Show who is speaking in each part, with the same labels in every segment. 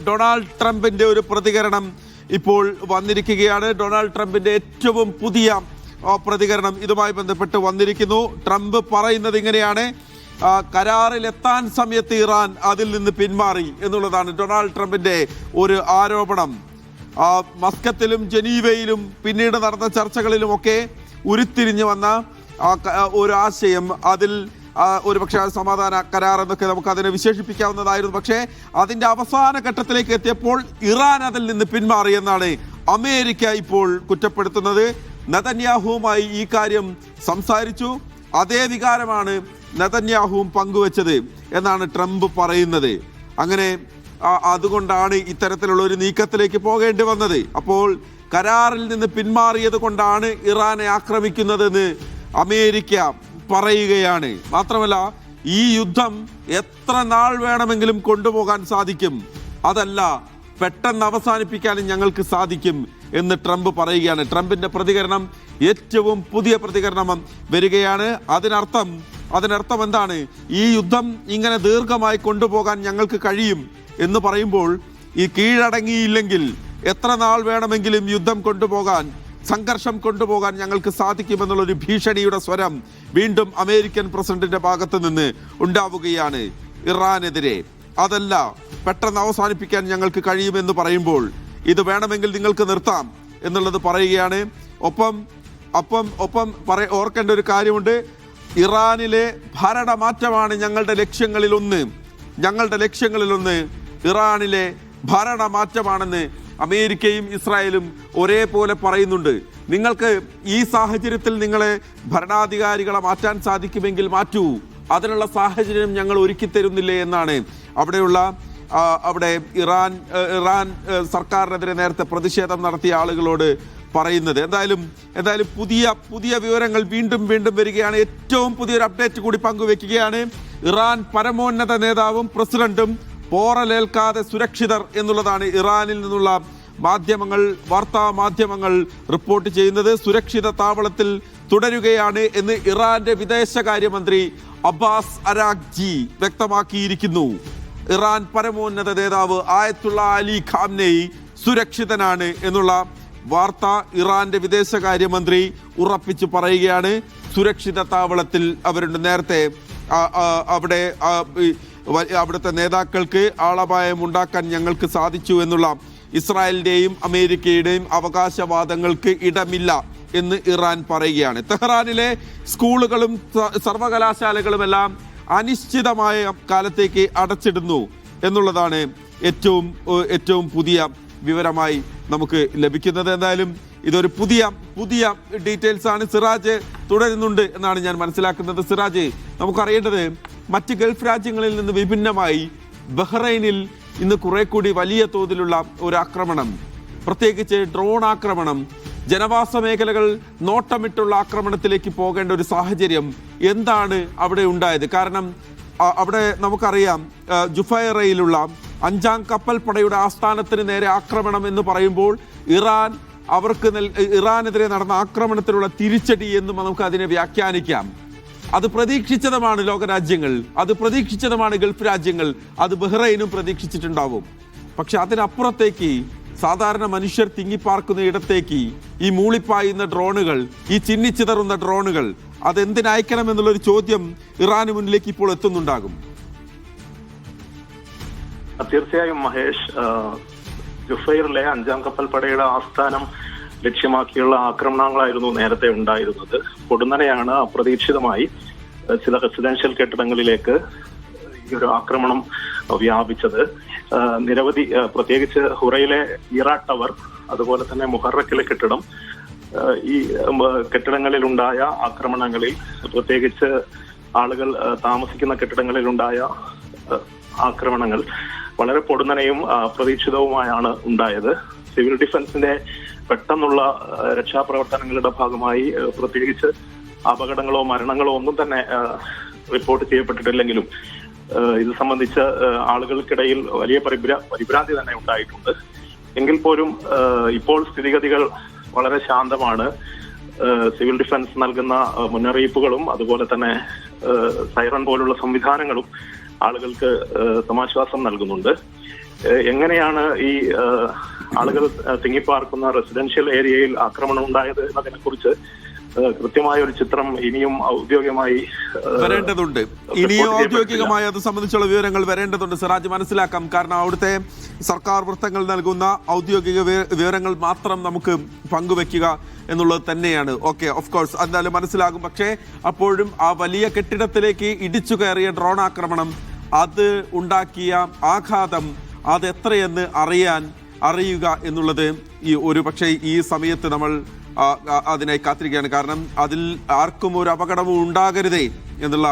Speaker 1: Donald ട്രംപിന്റെ ഒരു പ്രതികരണം ഇപ്പോൾ വന്നിരിക്കുകയാണ്. ഡൊണാൾഡ് ട്രംപിന്റെ ഏറ്റവും പുതിയ പ്രതികരണം ഇതുമായി ബന്ധപ്പെട്ട് വന്നിരിക്കുന്നു. ട്രംപ് പറയുന്നത് ഇങ്ങനെയാണ്: കരാറിലെത്താൻ സമയത്ത് ഇറാൻ അതിൽ നിന്ന് പിന്മാറി എന്നുള്ളതാണ് ഡൊണാൾഡ് ട്രംപിന്റെ ഒരു ആരോപണം. മസ്കത്തിലും ജനീവയിലും പിന്നീട് നടന്ന ചർച്ചകളിലുമൊക്കെ ഉരുത്തിരിഞ്ഞു വന്ന ഒരു ആശയം, അതിൽ ഒരുപക്ഷെ സമാധാന കരാർ എന്നൊക്കെ നമുക്ക് അതിനെ വിശേഷിപ്പിക്കാവുന്നതായിരുന്നു. പക്ഷേ അതിൻ്റെ അവസാന ഘട്ടത്തിലേക്ക് എത്തിയപ്പോൾ ഇറാൻ അതിൽ നിന്ന് പിന്മാറി എന്നാണ് അമേരിക്ക ഇപ്പോൾ കുറ്റപ്പെടുത്തുന്നത്. നെതന്യാഹുവുമായി ഈ കാര്യം സംസാരിച്ചു, അതേ വികാരമാണ് നെതന്യാഹുവും പങ്കുവച്ചത് എന്നാണ് ട്രംപ് പറയുന്നത്. അങ്ങനെ അതുകൊണ്ടാണ് ഇത്തരത്തിലുള്ള ഒരു നീക്കത്തിലേക്ക് പോകേണ്ടി വന്നത്. അപ്പോൾ കരാറിൽ നിന്ന് പിന്മാറിയത് കൊണ്ടാണ് ഇറാനെ ആക്രമിക്കുന്നതെന്ന് അമേരിക്ക പറയുകയാണ്. മാത്രമല്ല, ഈ യുദ്ധം എത്ര നാൾ വേണമെങ്കിലും കൊണ്ടുപോകാൻ സാധിക്കും, അതല്ല പെട്ടെന്ന് അവസാനിപ്പിക്കാനും ഞങ്ങൾക്ക് സാധിക്കും എന്ന് ട്രംപ് പറയുകയാണ്. ട്രംപിന്റെ പ്രതികരണം ഏറ്റവും പുതിയ പ്രതികരണം വരികയാണ്. അതിനർത്ഥം എന്താണ്? ഈ യുദ്ധം ഇങ്ങനെ ദീർഘമായി കൊണ്ടുപോകാൻ ഞങ്ങൾക്ക് കഴിയും എന്ന് പറയുമ്പോൾ, ഈ കീഴടങ്ങിയില്ലെങ്കിൽ എത്ര നാൾ വേണമെങ്കിലും യുദ്ധം കൊണ്ടുപോകാൻ, സംഘർഷം കൊണ്ടുപോകാൻ ഞങ്ങൾക്ക് സാധിക്കുമെന്നുള്ളൊരു ഭീഷണിയുടെ സ്വരം വീണ്ടും അമേരിക്കൻ പ്രസിഡന്റിന്റെ ഭാഗത്ത് നിന്ന് ഉണ്ടാവുകയാണ് ഇറാനെതിരെ. അതല്ല, പെട്ടെന്ന് അവസാനിപ്പിക്കാൻ ഞങ്ങൾക്ക് കഴിയുമെന്ന് പറയുമ്പോൾ ഇത് വേണമെങ്കിൽ നിങ്ങൾക്ക് നിർത്താം എന്നുള്ളത് പറയുകയാണ്. ഒപ്പം ഓർക്കേണ്ട ഒരു കാര്യമുണ്ട്. ഇറാനിലെ ഭരണമാറ്റമാണ് ഞങ്ങളുടെ ലക്ഷ്യങ്ങളിലൊന്ന് ഇറാനിലെ ഭരണമാറ്റമാണെന്ന് അമേരിക്കയും ഇസ്രായേലും ഒരേപോലെ പറയുന്നുണ്ട്. നിങ്ങൾക്ക് ഈ സാഹചര്യത്തിൽ നിങ്ങളെ ഭരണാധികാരികളെ മാറ്റാൻ സാധിക്കുമെങ്കിൽ മാറ്റൂ, അതിനുള്ള സാഹചര്യം ഞങ്ങൾ ഒരുക്കി തരുന്നില്ലേ എന്നാണ് അവിടെ ഇറാൻ സർക്കാരിനെതിരെ നേരത്തെ പ്രതിഷേധം നടത്തിയ ആളുകളോട് പറയുന്നത്. എന്തായാലും പുതിയ വിവരങ്ങൾ വീണ്ടും വരികയാണ്. ഏറ്റവും പുതിയൊരു അപ്ഡേറ്റ് കൂടി പങ്കുവെക്കുകയാണ്. ഇറാൻ പരമോന്നത നേതാവും പ്രസിഡന്റും പോറലേൽക്കാതെ സുരക്ഷിതർ എന്നുള്ളതാണ് ഇറാനിൽ നിന്നുള്ള വാർത്താ മാധ്യമങ്ങൾ റിപ്പോർട്ട് ചെയ്യുന്നത്. സുരക്ഷിത താവളത്തിൽ തുടരുകയാണ് എന്ന് ഇറാന്റെ വിദേശകാര്യമന്ത്രി അബ്ബാസ് അരാഗ്ചി വ്യക്തമാക്കിയിരിക്കുന്നു. ഇറാൻ പരമോന്നത നേതാവ് ആയത്തുള്ള അലി ഖാംനെയി സുരക്ഷിതനാണ് എന്നുള്ള വാർത്ത ഇറാന്റെ വിദേശകാര്യമന്ത്രി ഉറപ്പിച്ചു പറയുകയാണ്. സുരക്ഷിത താവളത്തിൽ അവരുണ്ട്. നേരത്തെ അവിടുത്തെ നേതാക്കൾക്ക് ആളപായം ഉണ്ടാക്കാൻ ഞങ്ങൾക്ക് സാധിച്ചു എന്നുള്ള ഇസ്രായേലിന്റെയും അമേരിക്കയുടെയും അവകാശവാദങ്ങൾക്ക് ഇടമില്ല എന്ന് ഇറാൻ പറയുകയാണ്. തെഹ്റാനിലെ സ്കൂളുകളും സർവകലാശാലകളുമെല്ലാം അനിശ്ചിതമായ കാലത്തേക്ക് അടച്ചിടുന്നു എന്നുള്ളതാണ് ഏറ്റവും പുതിയ വിവരമായി നമുക്ക് ലഭിക്കുന്നത്. എന്തായാലും ഇതൊരു പുതിയ ഡീറ്റെയിൽസ് ആണ്. സിറാജ് തുടരുന്നുണ്ട് എന്നാണ് ഞാൻ മനസ്സിലാക്കുന്നത്. സിറാജ്, നമുക്കറിയേണ്ടത് മറ്റ് ഗൾഫ് രാജ്യങ്ങളിൽ നിന്ന് വിഭിന്നമായി ബഹ്റൈനിൽ ഇന്ന് കുറെ കൂടി വലിയ തോതിലുള്ള ഒരു ആക്രമണം, പ്രത്യേകിച്ച് ഡ്രോൺ ആക്രമണം, ജനവാസ മേഖലകൾ നോട്ടമിട്ടുള്ള ആക്രമണത്തിലേക്ക് പോകേണ്ട ഒരു സാഹചര്യം എന്താണ് അവിടെ ഉണ്ടായത്? കാരണം അവിടെ നമുക്കറിയാം, ജുഫൈറയിലുള്ള 5ാം കപ്പൽ പടയുടെ ആസ്ഥാനത്തിന് നേരെ ആക്രമണം എന്ന് പറയുമ്പോൾ ഇറാനെതിരെ നടന്ന ആക്രമണത്തിലുള്ള തിരിച്ചടി എന്നും നമുക്ക് അതിനെ വ്യാഖ്യാനിക്കാം. അത് പ്രതീക്ഷിച്ചതുമാണ് ലോകരാജ്യങ്ങൾ, അത് പ്രതീക്ഷിച്ചതുമാണ് ഗൾഫ് രാജ്യങ്ങൾ, അത് ബഹ്റൈനും പ്രതീക്ഷിച്ചിട്ടുണ്ടാവും. പക്ഷെ അതിനപ്പുറത്തേക്ക് സാധാരണ മനുഷ്യർ തിങ്ങിപ്പാർക്കുന്ന ഇടത്തേക്ക് ഈ മൂളിപ്പായുന്ന ഡ്രോണുകൾ, ഈ ചിന്നിച്ചിതറുന്ന ഡ്രോണുകൾ, അതെന്തിനയക്കണം എന്നുള്ളൊരു ചോദ്യം ഇറാന് മുന്നിലേക്ക് ഇപ്പോൾ എത്തുന്നുണ്ടാകും.
Speaker 2: തീർച്ചയായും മഹേഷ്, ജുഫൈറിലെ 5ാം കപ്പൽ പടയുടെ ആസ്ഥാനം ലക്ഷ്യമാക്കിയുള്ള ആക്രമണങ്ങളായിരുന്നു നേരത്തെ ഉണ്ടായിരുന്നത്. പൊടുന്നനെയാണ് അപ്രതീക്ഷിതമായി ചില റെസിഡൻഷ്യൽ കെട്ടിടങ്ങളിലേക്ക് ഈ ഒരു ആക്രമണം വ്യാപിച്ചത്. നിരവധി, പ്രത്യേകിച്ച് ഹുറയിലെ ഇറ ടവർ, അതുപോലെ തന്നെ മുഹറക്കിലെ കെട്ടിടം, ഈ കെട്ടിടങ്ങളിലുണ്ടായ ആക്രമണങ്ങളിൽ, പ്രത്യേകിച്ച് ആളുകൾ താമസിക്കുന്ന കെട്ടിടങ്ങളിലുണ്ടായ ആക്രമണങ്ങൾ വളരെ പൊടുന്നനെയും അപ്രതീക്ഷിതവുമായാണ് ഉണ്ടായത്. സിവിൽ ഡിഫൻസിന്റെ പെട്ടെന്നുള്ള രക്ഷാപ്രവർത്തനങ്ങളുടെ ഭാഗമായി പ്രത്യേകിച്ച് അപകടങ്ങളോ മരണങ്ങളോ ഒന്നും തന്നെ റിപ്പോർട്ട് ചെയ്യപ്പെട്ടിട്ടില്ലെങ്കിലും ഇത് സംബന്ധിച്ച് ആളുകൾക്കിടയിൽ വലിയ പരിഭ്രാന്തി തന്നെ ഉണ്ടായിട്ടുണ്ട്. എങ്കിൽ പോലും ഇപ്പോൾ സ്ഥിതിഗതികൾ വളരെ ശാന്തമാണ്. സിവിൽ ഡിഫൻസ് നൽകുന്ന മുന്നറിയിപ്പുകളും അതുപോലെ തന്നെ സൈറൺ പോലുള്ള സംവിധാനങ്ങളും ആളുകൾക്ക് സമാശ്വാസം നൽകുന്നുണ്ട്. എങ്ങനെയാണ് ഈ ആളുകൾ തിങ്ങിപ്പാർക്കുന്ന റെസിഡൻഷ്യൽ ഏരിയയിൽ ആക്രമണം ഉണ്ടായത് എന്നതിനെ കുറിച്ച് കൃത്യമായ ഒരു ചിത്രം ഇനിയും ഔദ്യോഗികമായി
Speaker 1: വരേണ്ടതുണ്ട്. ഇനിയും ഔദ്യോഗികമായി അത് സംബന്ധിച്ചുള്ള വിവരങ്ങൾ വരേണ്ടതുണ്ട് സിറാജ്. മനസ്സിലാക്കാം, കാരണം അവിടുത്തെ സർക്കാർ വൃത്തങ്ങൾ നൽകുന്ന ഔദ്യോഗിക വിവരങ്ങൾ മാത്രം നമുക്ക് പങ്കുവെക്കുക എന്നുള്ളത് തന്നെയാണ്. ഓക്കെ, ഓഫ് കോഴ്സ് എന്തായാലും മനസ്സിലാകും. പക്ഷേ അപ്പോഴും ആ വലിയ കെട്ടിടത്തിലേക്ക് ഇടിച്ചു കയറിയ ഡ്രോൺ ആക്രമണം, അത് ഉണ്ടാക്കിയ ആഘാതം അതെത്രയെന്ന് അറിയുക എന്നുള്ളത് ഒരു പക്ഷേ ഈ സമയത്ത് നമ്മൾ അതിനായി കാത്തിരിക്കുകയാണ്. കാരണം അതിൽ ആർക്കും ഒരു അപകടവും ഉണ്ടാകരുതേ എന്നുള്ള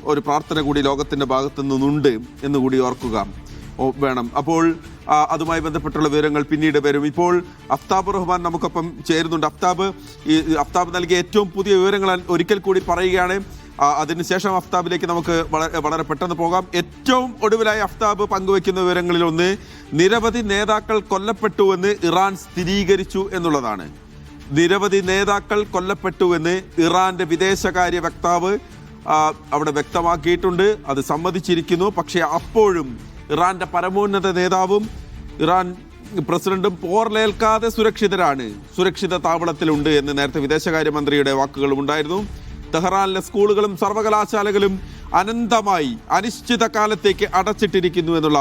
Speaker 1: ഒരു പ്രാർത്ഥന കൂടി ലോകത്തിന്റെ ഭാഗത്തു നിന്നുണ്ട് എന്നുകൂടി ഓർക്കുക വേണം. അപ്പോൾ അതുമായി ബന്ധപ്പെട്ടുള്ള വിവരങ്ങൾ പിന്നീട് വരും. ഇപ്പോൾ അഫ്താബ് റഹ്മാൻ നമുക്കൊപ്പം ചേരുന്നുണ്ട്. അഫ്താബ് നൽകിയ ഏറ്റവും പുതിയ വിവരങ്ങൾ ഒരിക്കൽ കൂടി പറയുകയാണ്. അതിനുശേഷം അഫ്താബിലേക്ക് നമുക്ക് വളരെ പെട്ടെന്ന് പോകാം. ഏറ്റവും ഒടുവിലായി അഫ്താബ് പങ്കുവെക്കുന്ന വിവരങ്ങളിൽ ഒന്ന്, നിരവധി നേതാക്കൾ കൊല്ലപ്പെട്ടുവെന്ന് ഇറാൻ സ്ഥിരീകരിച്ചു എന്നുള്ളതാണ്. നിരവധി നേതാക്കൾ കൊല്ലപ്പെട്ടുവെന്ന് ഇറാന്റെ വിദേശകാര്യ വക്താവ് അവിടെ വ്യക്തമാക്കിയിട്ടുണ്ട്. അത് സമ്മതിച്ചിരിക്കുന്നു. പക്ഷേ അപ്പോഴും ഇറാന്റെ പരമോന്നത നേതാവും ഇറാൻ പ്രസിഡന്റും പോർലേൽക്കാതെ സുരക്ഷിത താവളത്തിലുണ്ട് എന്ന് നേരത്തെ വിദേശകാര്യമന്ത്രിയുടെ വാക്കുകളും ഉണ്ടായിരുന്നു. തെഹ്റാനിലെ സ്കൂളുകളും സർവകലാശാലകളും അനന്തമായി അനിശ്ചിത കാലത്തേക്ക് അടച്ചിട്ടിരിക്കുന്നു എന്നുള്ള